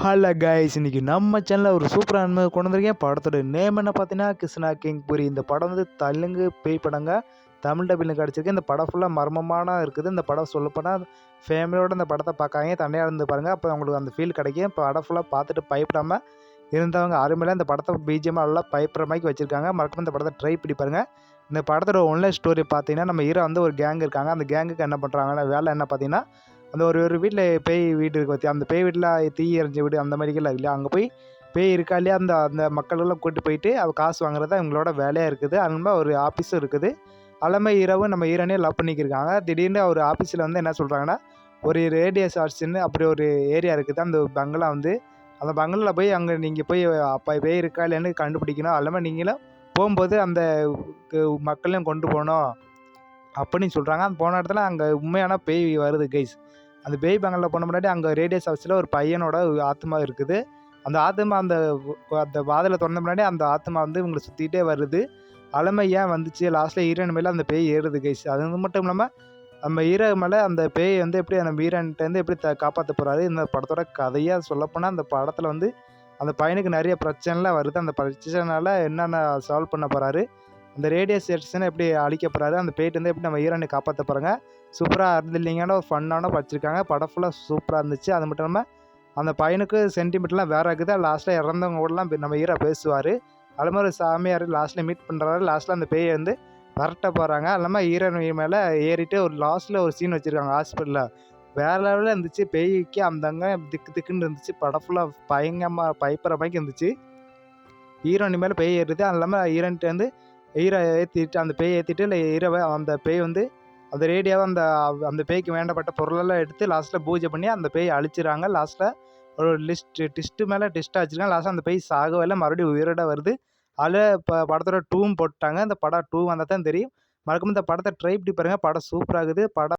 Hello guys, இன்னைக்கு நம்ம சேனலில் ஒரு சூப்பரான கொண்டு வந்திருக்கேன். படத்தோட நேம் என்ன பார்த்தீங்கன்னா கிருஷ்ணா கிங் புரி. இந்த படம் வந்து தெலுங்கு பேய் படங்க. தமிழ் டப்பில் கிடச்சிருக்கு. இந்த படம் ஃபுல்லாக மர்மமான இருக்குது. இந்த படம் சொல்லப்போனால் ஃபேமிலியோடு இந்த படத்தை பார்க்காங்க, தனியாக இருந்து பாருங்கள். அப்போ உங்களுக்கு அந்த ஃபீல் கிடைக்கும். படம் ஃபுல்லாக பார்த்துட்டு பயப்படாமல் இருந்தவங்க அருமையில் இந்த படத்தை பிஜிஎம் எல்லாம் பயப்படுற மாதிரி வச்சுருக்காங்க. மறக்காம இந்த படத்தை ட்ரை பண்ணி பாருங்கள். இந்த படத்தோட ஒன்லைன் ஸ்டோரி பார்த்தீங்கன்னா, நம்ம ஹீரோ வந்து ஒரு கேங் இருக்காங்க. அந்த கேங்குக்கு என்ன பண்ணுறாங்கன்னா, வேலை என்ன பார்த்தீங்கன்னா, அந்த ஒரு ஒரு வீட்டில் பேய் வீடு இருக்கு பார்த்தியா, அந்த பேய் வீட்டில் தீ எறிஞ்ச வீடு அந்த மாதிரிலாம் இல்லையா, அங்கே போய் பேய் இருக்கா இல்லையா அந்த அந்த மக்களெல்லாம் கூப்பிட்டு போயிட்டு அவள் காசு வாங்குறது இவங்களோட வேலையாக இருக்குது. அது ஒரு ஆஃபீஸும் இருக்குது. அலமை இரவு நம்ம ஈரனே லவ் பண்ணிக்கிருக்காங்க. திடீர்னு ஒரு ஆஃபீஸில் வந்து என்ன சொல்கிறாங்கன்னா, ஒரு ரேடியஸ் ஆர்ட்ஸ்ன்னு அப்படி ஒரு ஏரியா இருக்குது. அந்த பங்களா வந்து அந்த பங்களாவில் போய் அங்கே நீங்கள் போய் அப்போ பேய் இருக்கா இல்லைன்னு கண்டுபிடிக்கணும். அல்லாமல் நீங்களும் போகும்போது அந்த மக்களையும் கொண்டு போகணும் அப்படின்னு சொல்கிறாங்க. அந்த போன இடத்துல அங்கே உண்மையான பேய் வருது கைஸ். அந்த பேய் பங்களாவில் போன முன்னாடி அங்கே ரேடியஸ் ஹவுஸில் ஒரு பையனோட ஆத்மா இருக்குது. அந்த ஆத்மா அந்த அந்த வாதிலை திறந்த முன்னாடி அந்த ஆத்மா வந்து இவங்களை சுற்றிக்கிட்டே வருது. அலமை ஏன் வந்துச்சு, லாஸ்ட்டில் ஹீரோயின் மேலே அந்த பேய் ஏறுது கைஸ். அது மட்டும் இல்லாமல் நம்ம ஹீரோ மேலே அந்த பேய் வந்து எப்படி அந்த ஹீரோன்ட்டேருந்து எப்படி காப்பாற்ற போகிறாரு. இந்த படத்தோட கதையாக சொல்லப்போனால் அந்த படத்தில் வந்து அந்த பையனுக்கு நிறைய பிரச்சனைலாம் வருது. அந்த பிரச்சனைனால என்னென்ன சால்வ் பண்ண போகிறாரு, அந்த ரேடியஸ் செட்ஸ்ன்னு எப்படி அழிக்க போகிறாரு, அந்த பேய்ட்டு வந்து எப்படி நம்ம ஹீரோனை காப்பாற்ற போகிறாங்க. சூப்பராக இருந்தில்லைங்கன்னா ஒரு ஃபன்னான வச்சுருக்காங்க. படம் ஃபுல்லாக சூப்பராக இருந்துச்சு. அது மட்டும் இல்லாமல் அந்த பையனுக்கு சென்டிமெண்ட்லாம் வேறு இருக்குது. லாஸ்ட்டில் இறந்தவங்க கூடலாம் நம்ம ஹீரோ பேசுவார். அது மாதிரி சாமியார் லாஸ்ட்டில் மீட் பண்ணுறாரு. லாஸ்ட்டில் அந்த பேயை வந்து விரட்ட போகிறாங்க. அது இல்லாமல் ஹீரோயின் மேலே ஏறிட்டு ஒரு லாஸ்ட்டில் ஒரு சீன் வச்சுருக்காங்க ஹாஸ்பிட்டலில். வேறு லெவலில் இருந்துச்சு. பேய்க்கு அந்தங்க திக்கு திக்குன்னு இருந்துச்சு. படம் ஃபுல்லாக பயங்கரமாக பயப்படுற மாதிரி இருந்துச்சு. ஹீரோயின் மேலே பேய் ஏறுது. அது இல்லாமல் ஹீரோன்ட்டு வந்து ஹீரோ ஏற்றிட்டு அந்த பேய் ஏற்றிட்டு இல்லை ஹீரோவை அந்த பேய் வந்து அந்த ரேடியோவை அந்த அந்த பேய்க்கு வேண்டப்பட்ட பொருளெல்லாம் எடுத்து லாஸ்ட்டில் பூஜை பண்ணி அந்த பேயை அழிச்சிடறாங்க. லாஸ்ட்டில் ஒரு டிஸ்ட்டு மேலே டிஸ்ட்டாக வச்சுருக்காங்க. லாஸ்ட்டில் அந்த பேய் சாகவே மறுபடியும் உயிரோட வருது. அதில் இப்போ படத்தோட 2வும் போட்டாங்க. இந்த படம் 2 வந்தால் தான் தெரியும். மறக்காம இந்த படத்தை ட்ரை பண்ணி பாருங்கள். படம் சூப்பராகுது. படம்